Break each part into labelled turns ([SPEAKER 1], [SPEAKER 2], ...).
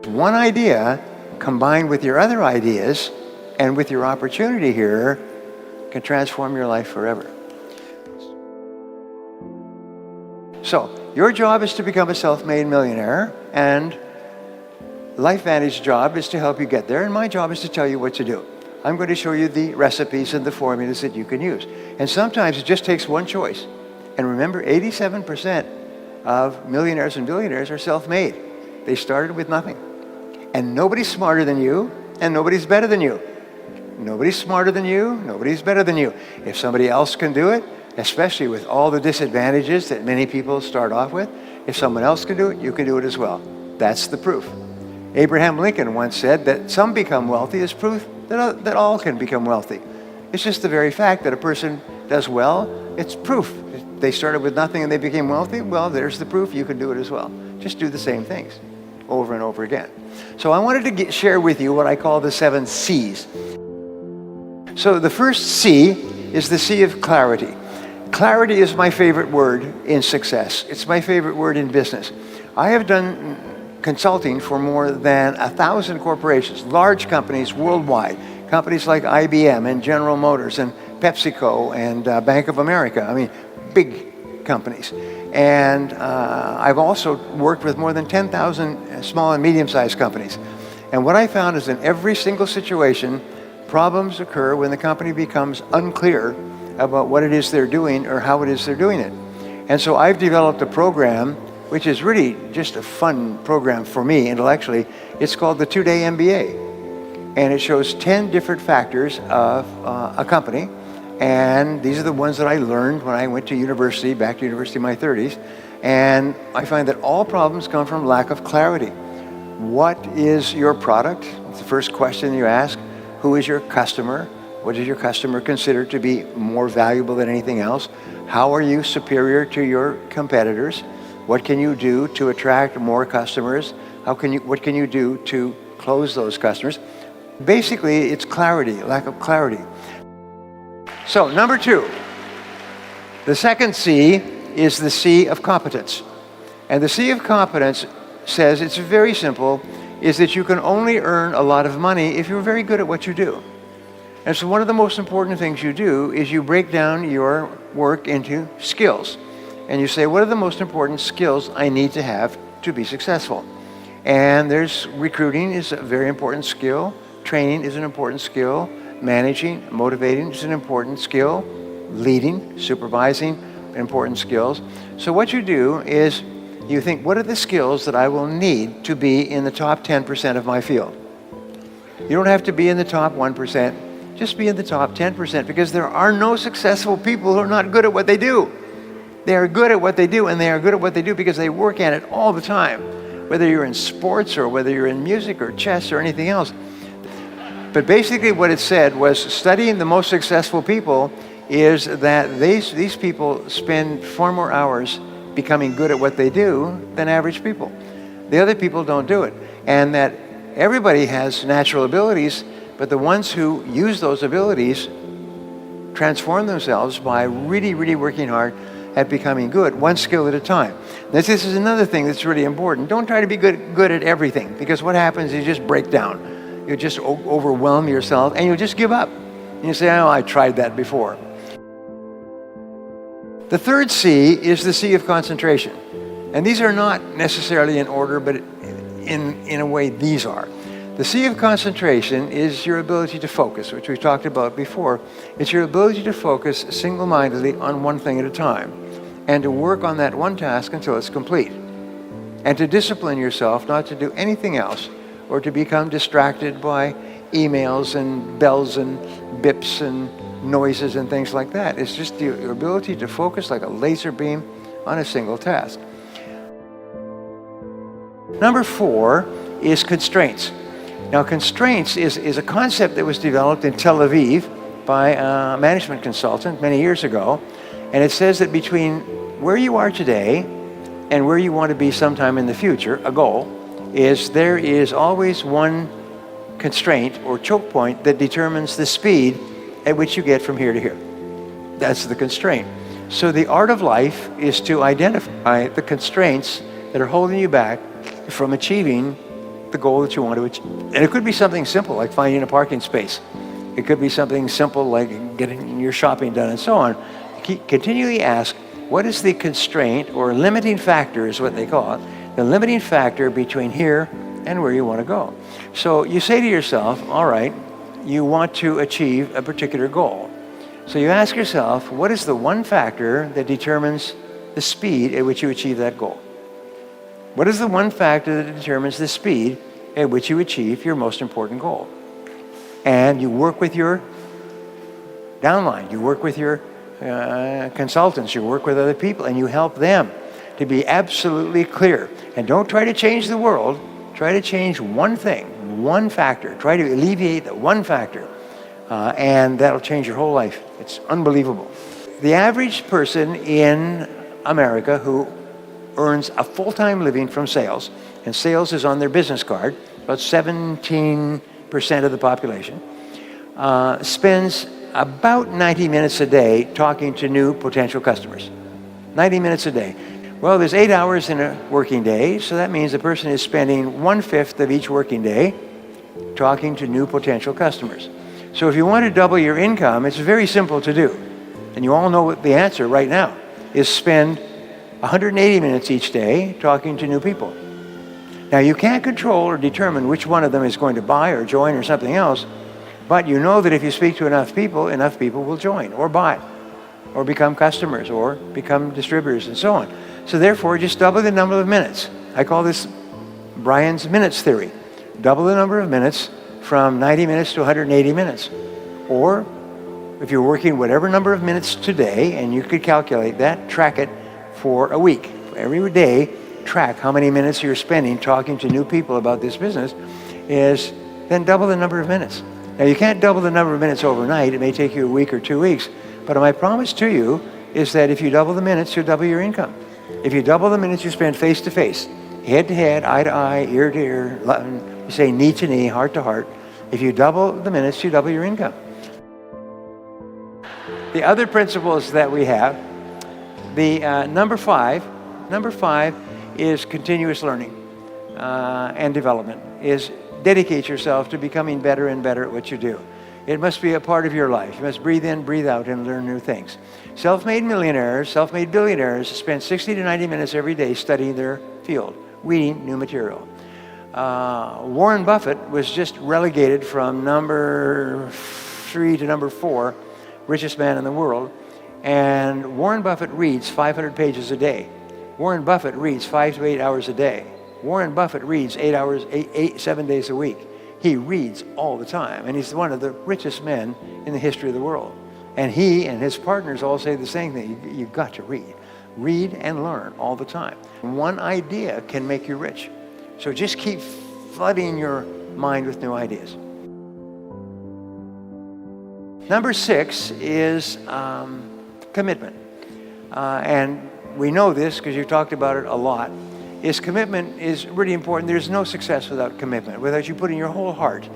[SPEAKER 1] One idea combined with your other ideas and with your opportunity here can transform your life forever. So, your job is to become a self-made millionaire, and LifeVantage's job is to help you get there, and my job is to tell you what to do. I'm going to show you the recipes and the formulas that you can use. And sometimes it just takes one choice. And remember, 87% of millionaires and billionaires are self-made. They started with nothing. And nobody's smarter than you, and nobody's better than you. Nobody's smarter than you, nobody's better than you. If somebody else can do it, especially with all the disadvantages that many people start off with, if someone else can do it, you can do it as well. That's the proof. Abraham Lincoln once said that some become wealthy is proof that all can become wealthy. It's just the very fact that a person does well, it's proof. They started with nothing and they became wealthy. Well, there's the proof. You can do it as well. Just do the same things over and over again. So I wanted to share with you what I call the 7 C's. So the first C is the C of clarity. Clarity is my favorite word in success. It's my favorite word in business. I have done consulting for more than 1,000 corporations, large companies worldwide, companies like IBM and General Motors and PepsiCo and Bank of America. I mean, big companies. And I've also worked with more than 10,000 small and medium-sized companies. And what I found is in every single situation, problems occur when the company becomes unclear about what it is they're doing or how it is they're doing it. And so I've developed a program which is really just a fun program for me intellectually. It's called the 2-Day MBA. And it shows 10 different factors of a company. And these are the ones that I learned when I went to university, back to university in my 30s. And I find that all problems come from lack of clarity. What is your product? It's the first question you ask. Who is your customer? What does your customer consider to be more valuable than anything else? How are you superior to your competitors? What can you do to attract more customers? What can you do to close those customers? Basically, it's clarity, lack of clarity. So, number 2, the second C is the C of competence. And the C of competence says, it's very simple, is that you can only earn a lot of money if you're very good at what you do. And so one of the most important things you do is you break down your work into skills. And you say, what are the most important skills I need to have to be successful? And there's recruiting is a very important skill. Training is an important skill. Managing, motivating is an important skill. Leading, supervising, important skills. So what you do is you think, what are the skills that I will need to be in the top 10% of my field? You don't have to be in the top 1%. Just be in the top 10%, because there are no successful people who are not good at what they do. They are good at what they do, and they are good at what they do because they work at it all the time, whether you're in sports or whether you're in music or chess or anything else. But basically what it said was studying the most successful people is that these people spend far more hours becoming good at what they do than average people. The other people don't do it. And that everybody has natural abilities, but the ones who use those abilities transform themselves by really, really working hard at becoming good, one skill at a time. This is another thing that's really important. Don't try to be good at everything, because what happens is you just break down. You just overwhelm yourself and you'll just give up. And you say, oh, I tried that before. The third C is the C of concentration. And these are not necessarily in order, but in a way these are. The C of concentration is your ability to focus, which we talked about before. It's your ability to focus single-mindedly on one thing at a time, and to work on that one task until it's complete. And to discipline yourself not to do anything else, or to become distracted by emails and bells and bips and noises and things like that. It's just your ability to focus like a laser beam on a single task. Number 4 is constraints. Now, constraints is a concept that was developed in Tel Aviv by a management consultant many years ago. And it says that between where you are today and where you want to be sometime in the future, a goal, is there is always one constraint or choke point that determines the speed at which you get from here to here. That's the constraint. So the art of life is to identify the constraints that are holding you back from achieving the goal that you want to achieve. And it could be something simple like finding a parking space. It could be something simple like getting your shopping done and so on. Continually ask, what is the constraint or limiting factor is what they call it, the limiting factor between here and where you want to go. So you say to yourself, all right, you want to achieve a particular goal. So you ask yourself, what is the one factor that determines the speed at which you achieve that goal? What is the one factor that determines the speed at which you achieve your most important goal? And you work with your downline, you work with your consultants, you work with other people, and you help them to be absolutely clear. And don't try to change the world, try to change one thing, one factor. Try to alleviate the one factor, and that'll change your whole life. It's unbelievable. The average person in America who earns a full-time living from sales, and sales is on their business card, about 17% of the population, spends about 90 minutes a day talking to new potential customers. 90 minutes a day. Well, there's 8 hours in a working day, so that means the person is spending 1/5 of each working day talking to new potential customers. So if you want to double your income, it's very simple to do. And you all know what the answer right now is: spend 180 minutes each day talking to new people. Now, you can't control or determine which one of them is going to buy or join or something else, but you know that if you speak to enough people will join or buy or become customers or become distributors and so on. So therefore, just double the number of minutes. I call this Brian's minutes theory. Double the number of minutes from 90 minutes to 180 minutes. Or if you're working whatever number of minutes today, and you could calculate that, track it for a week. Every day, track how many minutes you're spending talking to new people about this business, then double the number of minutes. Now, you can't double the number of minutes overnight. It may take you a week or 2 weeks. But my promise to you is that if you double the minutes, you'll double your income. If you double the minutes you spend face to face, head to head, eye to eye, ear to ear, you say knee to knee, heart to heart. If you double the minutes, you double your income. The other principles that we have, number five is continuous learning and development, is dedicate yourself to becoming better and better at what you do. It must be a part of your life. You must breathe in, breathe out, and learn new things. Self-made millionaires, self-made billionaires spend 60 to 90 minutes every day studying their field, reading new material. Warren Buffett was just relegated from number 3 to number 4, richest man in the world. And Warren Buffett reads 500 pages a day. Warren Buffett reads 5 to 8 hours a day. Warren Buffett reads 7 days a week. He reads all the time, and he's one of the richest men in the history of the world. And he and his partners all say the same thing: you've got to read. Read and learn all the time. One idea can make you rich. So just keep flooding your mind with new ideas. Number 6 is commitment. And we know this because you've talked about it a lot. Commitment is really important. There's no success without commitment, without you putting your whole heart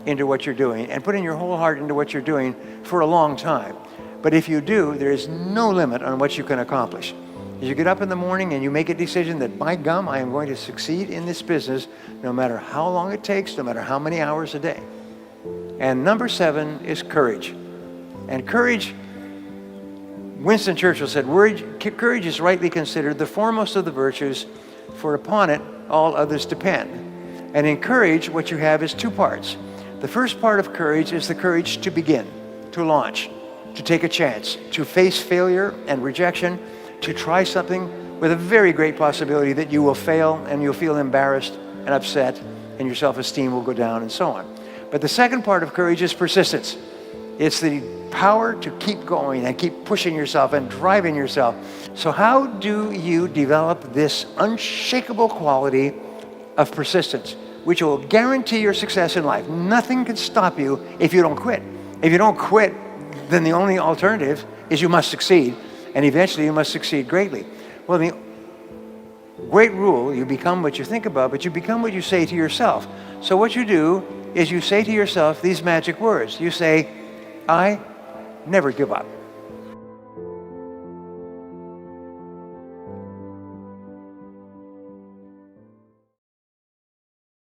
[SPEAKER 1] into what you're doing, and putting your whole heart into what you're doing for a long time. But if you do, there is no limit on what you can accomplish. As you get up in the morning and you make a decision that, by gum, I am going to succeed in this business, no matter how long it takes, no matter how many hours a day. And number 7 is courage. And courage, Winston Churchill said, courage is rightly considered the foremost of the virtues, for upon it all others depend. And in courage, what you have is 2 parts. The first part of courage is the courage to begin, to launch, to take a chance, to face failure and rejection, to try something with a very great possibility that you will fail, and you'll feel embarrassed and upset, and your self-esteem will go down, and so on. But the second part of courage is persistence. It's the power to keep going and keep pushing yourself and driving yourself. So how do you develop this unshakable quality of persistence, which will guarantee your success in life? Nothing can stop you if you don't quit. If you don't quit, then the only alternative is you must succeed, and eventually you must succeed greatly. Well, the great rule, you become what you think about, but you become what you say to yourself. So what you do is you say to yourself these magic words. You say, I never give up.